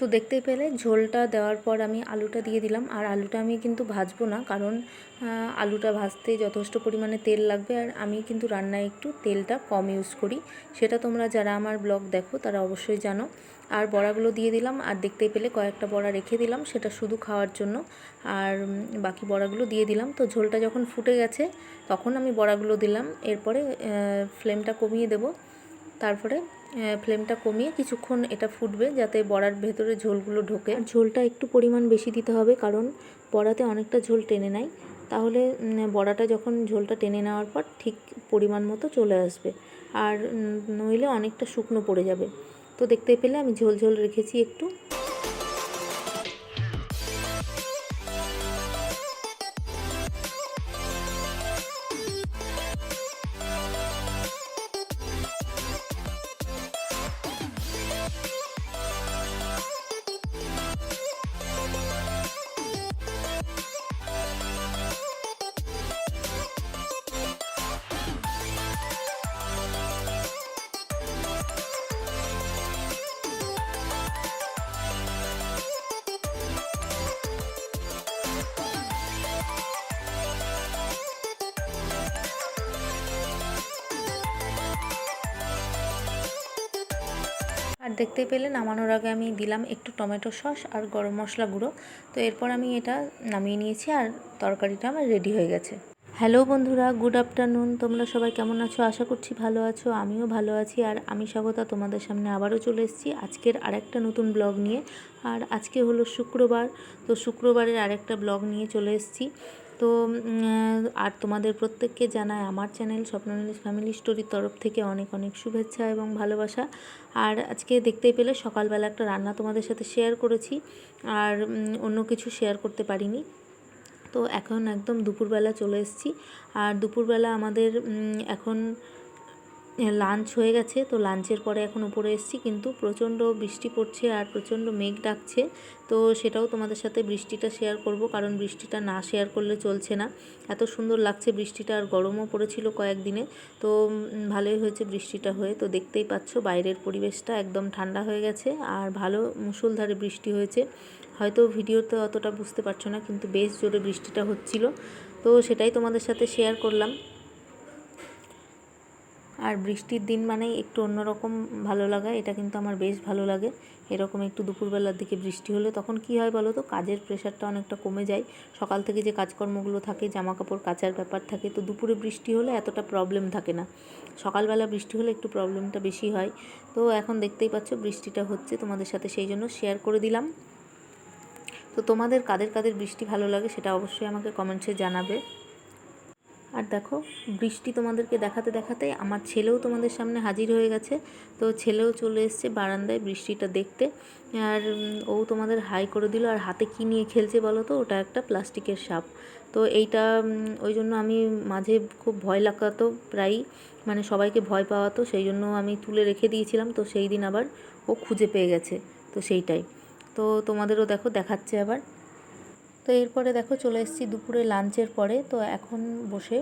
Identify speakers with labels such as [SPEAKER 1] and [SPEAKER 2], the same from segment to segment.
[SPEAKER 1] তো দেখতেই পেলে ঝোলটা দেওয়ার পর আমি আলুটা দিয়ে দিলাম। আর আলুটা আমি কিন্তু ভাজবো না, কারণ আলুটা ভাজতে যথেষ্ট পরিমাণে তেল লাগবে, আর আমি কিন্তু রান্নায় একটু তেলটা কম ইউজ করি। সেটা তোমরা যারা আমার ব্লগ দেখো তারা অবশ্যই জানো। আর বড়াগুলো দিয়ে দিলাম, আর দেখতেই পেলে কয়েকটা বড়া রেখে দিলাম সেটা শুধু খাওয়ার জন্য, আর বাকি বড়াগুলো দিয়ে দিলাম। তো ঝোলটা যখন ফুটে গেছে তখন আমি বড়াগুলো দিলাম। এরপরে ফ্লেমটা কমিয়ে দেব। তারপরে ফ্লেমটা কমিয়ে কিছুক্ষণ এটা ফুটবে, যাতে বড়ার ভেতরে ঝোলগুলো ঢোকে। আর ঝোলটা একটু পরিমাণ বেশি দিতে হবে, কারণ বড়াতে অনেকটা ঝোল টেনে নেয়। তাহলে বড়াটা যখন ঝোলটা টেনে নেওয়ার পর ঠিক পরিমাণ মতো চলে আসবে, আর নইলে অনেকটা শুকনো পড়ে যাবে। তো দেখতে পেলে আমি ঝোল ঝোল রেখেছি একটু। আর দেখতে পেলে নামানোর আগে আমি দিলাম একটু টমেটো সস আর গরম মশলা গুঁড়ো। তো এরপর আমি এটা নামিয়ে নিয়েছি, আর তরকারিটা আমার রেডি হয়ে গেছে। হ্যালো বন্ধুরা, গুড আফটারনুন। তোমরা সবাই কেমন আছো? আশা করছি ভালো আছো। আমিও ভালো আছি। আর আমি স্বাগতা তোমাদের সামনে আবারও চলে এসেছি আজকের আরেকটা নতুন ব্লগ নিয়ে। আর আজকে হলো শুক্রবার, তো শুক্রবারের আরেকটা ব্লগ নিয়ে চলে এসেছি। তো আর তোমাদের প্রত্যেককে জানাই আমার চ্যানেল স্বপ্ননীল ফ্যামিলি স্টোরির তরফ থেকে অনেক অনেক শুভেচ্ছা এবং ভালোবাসা। আর আজকে দেখতেই পেলে সকালবেলা একটা রান্না তোমাদের সাথে শেয়ার করেছি, আর অন্য কিছু শেয়ার করতে পারিনি। তো এখন একদম দুপুরবেলা চলে এসেছি। আর দুপুরবেলা আমাদের এখন লাঞ্চ হয়ে গেছে। তো লাঞ্চের পরে এখন উপরে এসেছি, কিন্তু প্রচণ্ড বৃষ্টি পড়ছে আর প্রচণ্ড মেঘ ডাকছে। তো সেটাও তোমাদের সাথে বৃষ্টিটা শেয়ার করব, কারণ বৃষ্টিটা না শেয়ার করলে চলছে না। এত সুন্দর লাগছে বৃষ্টিটা, আর গরমও পড়েছিল কয়েকদিনে। তো ভালোই হয়েছে বৃষ্টিটা হয়ে। তো দেখতেই পাচ্ছ বাইরের পরিবেশটা একদম ঠান্ডা হয়ে গেছে, আর ভালো মুষলধারে বৃষ্টি হয়েছে। হয়তো ভিডিওতে অতটা বুঝতে পারছো না, কিন্তু বেশ জোরে বৃষ্টিটা হচ্ছিল। তো সেটাই তোমাদের সাথে শেয়ার করলাম। আর বৃষ্টির দিন মানেই একটু অন্যরকম ভালো লাগা, এটা কিন্তু আমার বেশ ভালো লাগে। এরকম একটু দুপুরবেলার দিকে বৃষ্টি হলে তখন কি হয় বলো তো, কাজের প্রেশারটা অনেকটা কমে যায়। সকাল থেকে যে কাজকর্মগুলো থাকে, জামা কাপড় কাচার ব্যাপার থাকে, তো দুপুরে বৃষ্টি হলে এতটা প্রবলেম থাকে না। সকালবেলা বৃষ্টি হলে একটু প্রবলেমটা বেশি হয়। তো এখন দেখতেই পাচ্ছ বৃষ্টিটা হচ্ছে তোমাদের সাথে, সেই জন্য শেয়ার করে দিলাম। তো তোমাদের কাদের কাদের বৃষ্টি ভালো লাগে সেটা অবশ্যই আমাকে কমেন্টসে জানাবে। আর দেখো বৃষ্টি তোমাদেরকে দেখাতে দেখাতে আমার ছেলেও তোমাদের সামনে হাজির হয়ে গেছে। তো ছেলেও চলে এসছে বারান্দায় বৃষ্টিটা দেখতে, আর ও তোমাদের হাই করে দিল। আর হাতে কি নিয়ে খেলছে বলো তো, ওটা একটা প্লাস্টিকের সাপ। তো এইটা ওই জন্য আমি মাঝে খুব ভয় লাগাতো প্রায়ই, মানে সবাইকে ভয় পাওয়াতো, সেই জন্য আমি তুলে রেখে দিয়েছিলাম। তো সেই দিন আবার ও খুঁজে পেয়ে গেছে, তো সেইটাই। তো তোমাদেরও দেখো দেখাচ্ছে আবার। তো এরপরে দেখো চলে এসেছি দুপুরে লাঞ্চের পরে। তো এখন বসে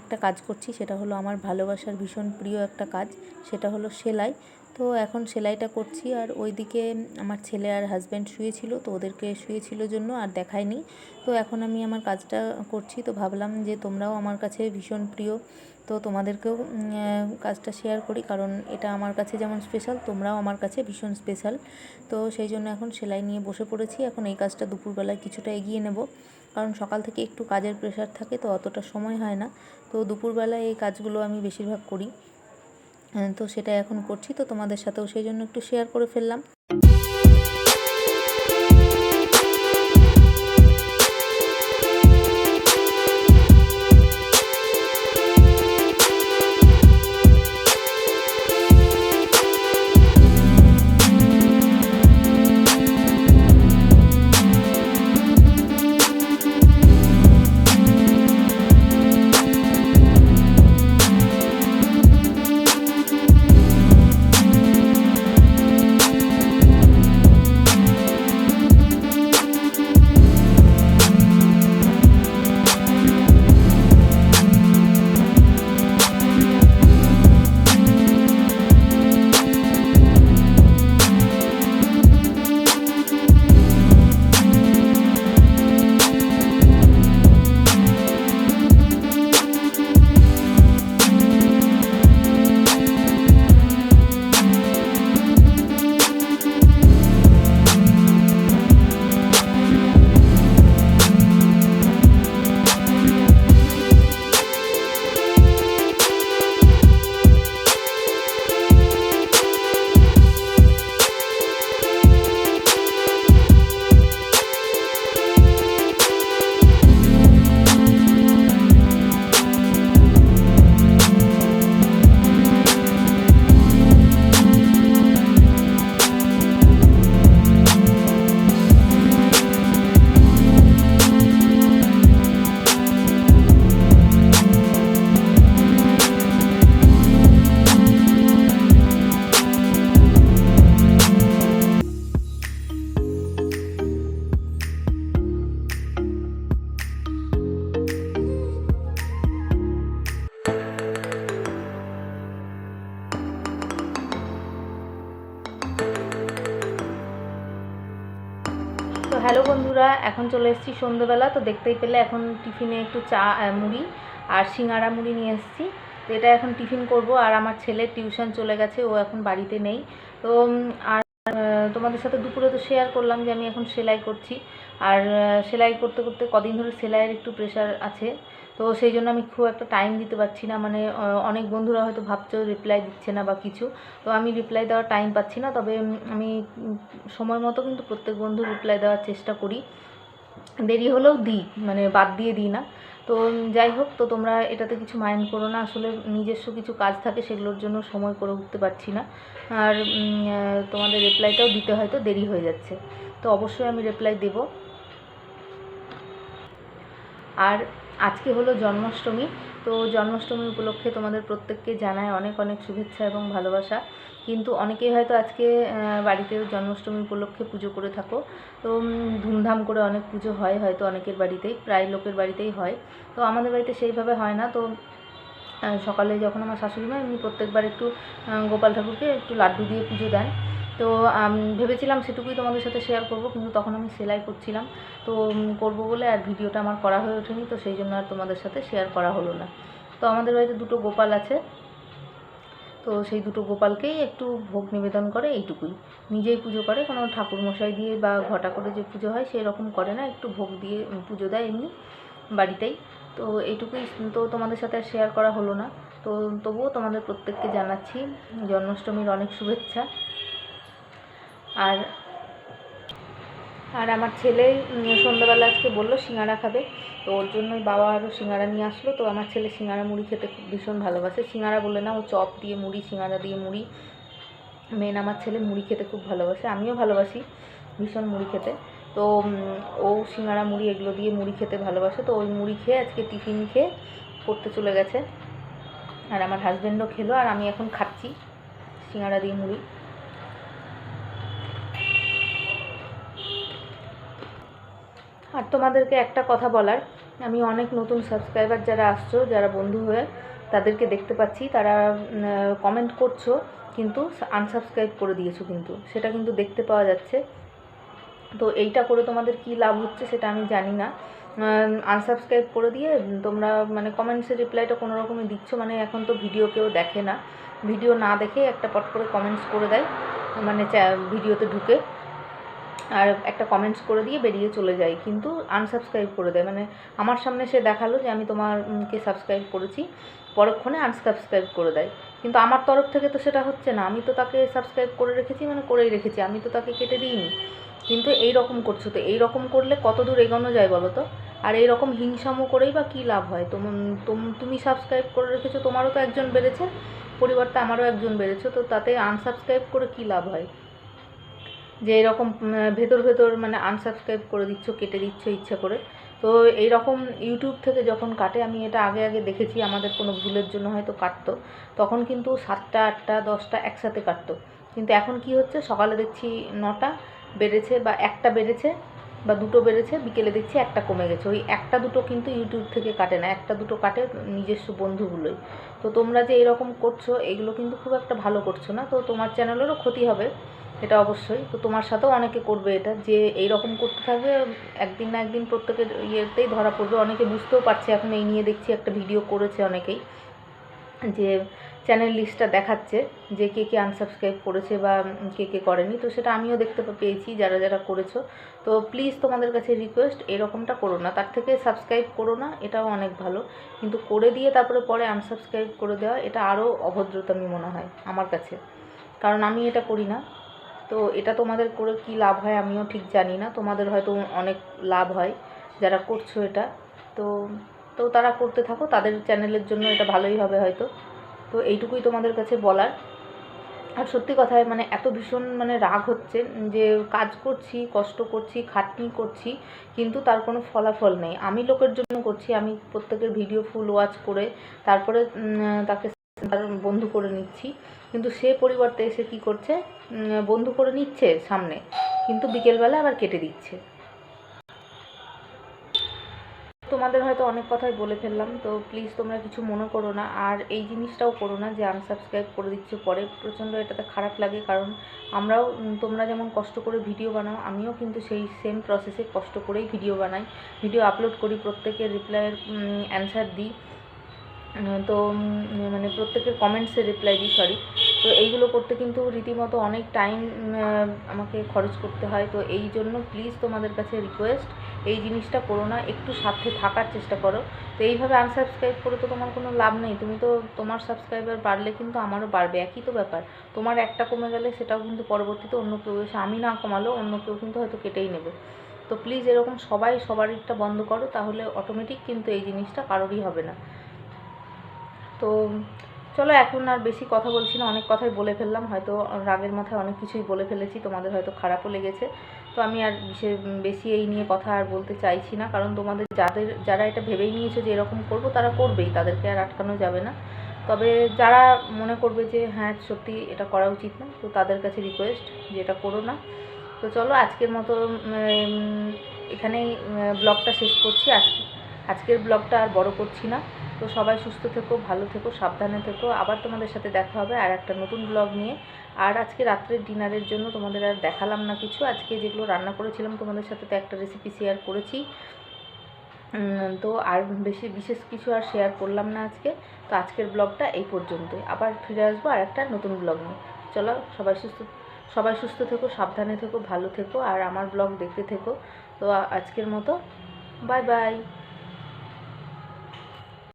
[SPEAKER 1] একটা কাজ করছি, সেটা হলো আমার ভালোবাসার ভীষণ প্রিয় একটা কাজ, সেটা হলো সেলাই। তো এখন সেলাইটা করছি, আর ওইদিকে আমার ছেলে আর হাজব্যান্ড শুয়েছিল, তো ওদেরকে শুয়েছিল জন্য আর দেখায়নি। তো এখন আমি আমার কাজটা করছি। তো ভাবলাম যে তোমরাও আমার কাছে ভীষণ প্রিয়, তো তোমাদেরকেও কাজটা শেয়ার করি, কারণ এটা আমার কাছে যেমন স্পেশাল, তোমরাও আমার কাছে ভীষণ স্পেশাল। তো সেই জন্য এখন সেলাই নিয়ে বসে পড়েছি। এখন এই কাজটা দুপুরবেলায় কিছুটা এগিয়ে নেব, কারণ সকাল থেকে একটু কাজের প্রেশার থাকে, তো অতটা সময় হয় না। তো দুপুরবেলায় এই কাজগুলো আমি বেশিরভাগ করি। তো সেটা এখন করছি, তো তোমাদের সাথেও সেই জন্য একটু শেয়ার করে ফেললাম। হ্যালো বন্ধুরা, এখন চলে এসেছি সন্ধ্যেবেলা। তো দেখতেই পেলে এখন টিফিনে একটু চা মুড়ি আর সিঙ্গাড়া মুড়ি নিয়ে এসেছি। তো এটা এখন টিফিন করব। আর আমার ছেলে টিউশন চলে গেছে, ও এখন বাড়িতে নেই। তো আর তোমাদের সাথে দুপুরে তো শেয়ার করলাম যে আমি এখন সেলাই করছি। আর সেলাই করতে করতে কদিন ধরে সেলাইয়ের একটু প্রেশার আছে, তো সেই জন্য আমি খুব একটা টাইম দিতে পারছি না। মানে অনেক বন্ধুরা হয়তো ভাবছো রিপ্লাই দিচ্ছে না বা কিছু, তো আমি রিপ্লাই দেওয়ার টাইম পাচ্ছি না। তবে আমি সময় মতো কিন্তু প্রত্যেক বন্ধু রিপ্লাই দেওয়ার চেষ্টা করি, দেরি হলেও দিই, মানে বাদ দিয়ে দিই না। তো যাই হোক, তো তোমরা এটাতে কিছু মাইন্ড করো না। আসলে নিজস্ব কিছু কাজ থাকে, সেগুলোর জন্য সময় করে উঠতে পারছি না। আর তোমাদের রিপ্লাইটাও দিতে হয়তো দেরি হয়ে যাচ্ছে, তো অবশ্যই আমি রিপ্লাই দেব। আর আজকে হলো জন্মাষ্টমী। তো জন্মাষ্টমী উপলক্ষে তোমাদের প্রত্যেককে জানায় অনেক অনেক শুভেচ্ছা এবং ভালোবাসা। কিন্তু অনেকেই হয়তো আজকে বাড়িতেও জন্মাষ্টমী উপলক্ষে পুজো করে থাকো। তো ধুমধাম করে অনেক পুজো হয় হয়তো অনেকের বাড়িতেই, প্রায় লোকের বাড়িতেই হয়। তো আমাদের বাড়িতে সেইভাবে হয় না। তো সকালে যখন আমার শাশুড়ি মা এমনি প্রত্যেকবার একটু গোপাল ঠাকুরকে একটু লাড্ডু দিয়ে পুজো দেন। তো ভেবেছিলাম সেটুকুই তোমাদের সাথে শেয়ার করব, কিন্তু তখন আমি সেলাই করছিলাম। তো করব বলে আর ভিডিওটা আমার করা হয়ে ওঠেনি, তো সেই জন্য আর তোমাদের সাথে শেয়ার করা হলো না। তো আমাদের বাড়িতে দুটো গোপাল আছে, তো সেই দুটো গোপালকেই একটু ভোগ নিবেদন করে, এইটুকুই। নিজেই পুজো করে, কোনো ঠাকুরমশাই দিয়ে বা ঘটা করে যে পুজো হয় সেই রকম করে না, একটু ভোগ দিয়ে পুজো দেয় এমনি বাড়িতেই। তো এইটুকুই, তো তোমাদের সাথে আর শেয়ার করা হলো না। তো তবুও তোমাদের প্রত্যেককে জানাচ্ছি জন্মাষ্টমীর অনেক শুভেচ্ছা। আর আর আমার ছেলে সন্ধ্যাবেলা আজকে বললো সিঙ্গাড়া খাবে, তো ওর জন্যই বাবা আরও সিঙ্গাড়া নিয়ে আসলো। তো আমার ছেলে সিঙ্গাড়া মুড়ি খেতে খুব ভীষণ ভালোবাসে। সিঙ্গাড়া বলে না, ও চপ দিয়ে মুড়ি, সিঙ্গাড়া দিয়ে মুড়ি, মেন আমার ছেলে মুড়ি খেতে খুব ভালোবাসে। আমিও ভালোবাসি ভীষণ মুড়ি খেতে। তো ও সিঙ্গাড়া মুড়ি এগুলো দিয়ে মুড়ি খেতে ভালোবাসে। তো ওই মুড়ি খেয়ে আজকে টিফিন খেয়ে পড়তে চলে গেছে। আর আমার হাজব্যান্ডও খেলো, আর আমি এখন খাচ্ছি সিঙ্গাড়া দিয়ে মুড়ি। আর তোমাদেরকে একটা কথা বলার, আমি অনেক নতুন সাবস্ক্রাইবার যারা আসছো, যারা বন্ধু হয়ে, তাদেরকে দেখতে পাচ্ছি তারা কমেন্ট করছো, কিন্তু আনসাবস্ক্রাইব করে দিয়েছো, কিন্তু সেটা কিন্তু দেখতে পাওয়া যাচ্ছে। তো এইটা করে তোমাদের কি লাভ হচ্ছে সেটা আমি জানি না। আনসাবস্ক্রাইব করে দিয়ে তোমরা মানে কমেন্টসের রিপ্লাইটা কোনো রকমই দিচ্ছ, মানে এখন তো ভিডিও কেউ দেখে না, ভিডিও না দেখে একটা পট করে কমেন্টস করে দেয়, মানে ভিডিওতে ঢুকে আর একটা কমেন্টস করে দিয়ে বেরিয়ে চলে যায়, কিন্তু আনসাবস্ক্রাইব করে দেয়। মানে আমার সামনে সে দেখালো যে আমি তোমাকে সাবস্ক্রাইব করেছি, পরক্ষণে আনসাবস্ক্রাইব করে দেয়। কিন্তু আমার তরফ থেকে তো সেটা হচ্ছে না, আমি তো তাকে সাবস্ক্রাইব করে রেখেছি, মানে করেই রেখেছি, আমি তো তাকে কেটে দিইনি। কিন্তু এই রকম করছো, তো এই রকম করলে কত দূর এগোনো যায় বলো তো? আর এই রকম হিংসামো করেই বা কী লাভ হয়? তুমি সাবস্ক্রাইব করে রেখেছো, তোমারও তো একজন বেড়েছে, পরিবর্তে আমারও একজন বেড়েছে, তো তাতে আনসাবস্ক্রাইব করে কী লাভ হয়? যে এরকম ভেতর ভেতর মানে আনসাবস্ক্রাইব করে দিচ্ছ, কেটে দিচ্ছ ইচ্ছা করে। তো এই রকম ইউটিউব থেকে যখন কাটে, আমি এটা আগে আগে দেখেছি, আমাদের কোনো ভুলের জন্য হয়তো কাটতো, তখন কিন্তু 7টা 8টা 10টা একসাথে কাটতো। কিন্তু এখন কি হচ্ছে, সকালে দেখছি 9টা বেড়েছে, বা একটা বেড়েছে, বা দুটো বেড়েছে, বিকেলে দেখছি একটা কমে গেছে। ওই একটা দুটো কিন্তু ইউটিউব থেকে কাটে না, একটা দুটো কাটে নিজস্ব বন্ধুগুলোই। তো তোমরা যে এরকম করছো, এগুলো কিন্তু খুব একটা ভালো করছো না। তো তোমার চ্যানেলেরও ক্ষতি হবে, এটা অবশ্যই। তো তোমার সাথেও অনেকে করবে এটা, যে এই রকম করতে থাকবে, একদিন না একদিন প্রত্যেকের ইয়েতেই ধরা পড়বে। অনেকে বুঝতেও পারছে এখন, এই নিয়ে দেখছি একটা ভিডিও করেছে অনেকেই, যে চ্যানেল লিস্টটা দেখাচ্ছে যে কে কে আনসাবস্ক্রাইব করেছে বা কে কে করেনি। তো সেটা আমিও দেখতে পেয়েছি, যারা যারা করেছো। তো প্লিজ তোমাদের কাছে রিকোয়েস্ট, এরকমটা করো না, তার থেকে সাবস্ক্রাইব করো না, এটাও অনেক ভালো। কিন্তু করে দিয়ে তারপরে পরে আনসাবস্ক্রাইব করে দেওয়া, এটা আরও অভদ্রতামি মনে হয় আমার কাছে, কারণ আমি এটা করি না। তো এটা তোমাদের করে কি লাভ হয় আমিও ঠিক জানি না, তোমাদের হয়তো অনেক লাভ হয় যারা করছো এটা। তো তো তারা করতে থাকো, তাদের চ্যানেলের জন্য এটা ভালোই হবে হয়তো। তো এইটুকুই তোমাদের কাছে বলার। আর সত্যি কথায় মানে এত ভীষণ মানে রাগ হচ্ছে যে কাজ করছি, কষ্ট করছি, খাটনি করছি, কিন্তু তার কোনো ফলাফল নেই। আমি লোকের জন্য করছি, আমি প্রত্যেকের ভিডিও ফুল ওয়াচ করে তারপরে তাকে তার বন্ধু করে নিচ্ছি, কিন্তু সে পরিবর্তে এসে কী করছে, বন্ধু করে নিচ্ছে সামনে, কিন্তু বিকেলবেলা আবার কেটে দিচ্ছে। তোমাদের হয়তো অনেক কথাই বলে ফেললাম, তো প্লিজ তোমরা কিছু মনে করো না। আর এই জিনিসটাও করো না যে আনসাবস্ক্রাইব করে দিচ্ছে পরে, প্রচণ্ড এটাতে খারাপ লাগে। কারণ আমরাও, তোমরা যেমন কষ্ট করে ভিডিও বানাও, আমিও কিন্তু সেই সেম প্রসেসে কষ্ট করেই ভিডিও বানাই, ভিডিও আপলোড করি, প্রত্যেকের রিপ্লাইয়ের অ্যান্সার দিই, তো মানে প্রত্যেকের কমেন্টসে রিপ্লাই দিই, সরি। তো এইগুলো করতে কিন্তু রীতিমতো অনেক টাইম আমাকে খরচ করতে হয়। তো এই জন্য প্লিজ তোমাদের কাছে রিকোয়েস্ট, এই জিনিসটা করো না, একটু সাথে থাকার চেষ্টা করো। তো এইভাবে আনসাবস্ক্রাইব করে তো তোমার কোনো লাভ নেই। তুমি তো, তোমার সাবস্ক্রাইবার বাড়লে কিন্তু আমারও বাড়বে, একই তো ব্যাপার। তোমার একটা কমে গেলে সেটাও কিন্তু পরবর্তীতে অন্য কেউ এসে, আমি না কমালেও অন্য কেউ কিন্তু হয়তো কেটেই নেবে। তো প্লিজ এরকম সবাই সবারটা বন্ধ করো, তাহলে অটোমেটিক কিন্তু এই জিনিসটা কারোরই হবে না। তো চলো, এখন আর বেশি কথা বলছি না, অনেক কথাই বলে ফেললাম, হয়তো রাগের মাথায় অনেক কিছুই বলে ফেলেছি, তোমাদের হয়তো খারাপও লেগেছে। তো আমি আর বেশি এই নিয়ে কথা আর বলতে চাইছি না, কারণ তোমাদের যারা এটা ভেবেই নিয়েছো যে এরকম করবো, তারা করবেই, তাদেরকে আর আটকানো যাবে না। তবে যারা মনে করবে যে হ্যাঁ সত্যি এটা করা উচিত না, তো তাদের কাছে রিকোয়েস্ট যে এটা করো না। তো চলো, আজকের মতো এখানেই ব্লগটা শেষ করছি। আজকের ব্লগটা আর বড় করছি না। তো সবাই সুস্থ থেকো, ভালো থেকো, সাবধানে থেকো। আবার তোমাদের সাথে দেখা হবে আর একটা নতুন ব্লগ নিয়ে। আর আজকে রাত্রের ডিনারের জন্য তোমাদের আর দেখালাম না কিছু, আজকে যেগুলো রান্না করেছিলাম তোমাদের সাথে তো একটা রেসিপি শেয়ার করেছি, তো আর বেশি বিশেষ কিছু আর শেয়ার করলাম না আজকে। তো আজকের ব্লগটা এই পর্যন্তই, আবার ফিরে আসবো আর একটা নতুন ব্লগ নিয়ে। চলো, সবাই সুস্থ থেকো, সাবধানে থেকো, ভালো থেকো, আর আমার ব্লগ দেখতে থেকো। তো আজকের মতো বাই বাই।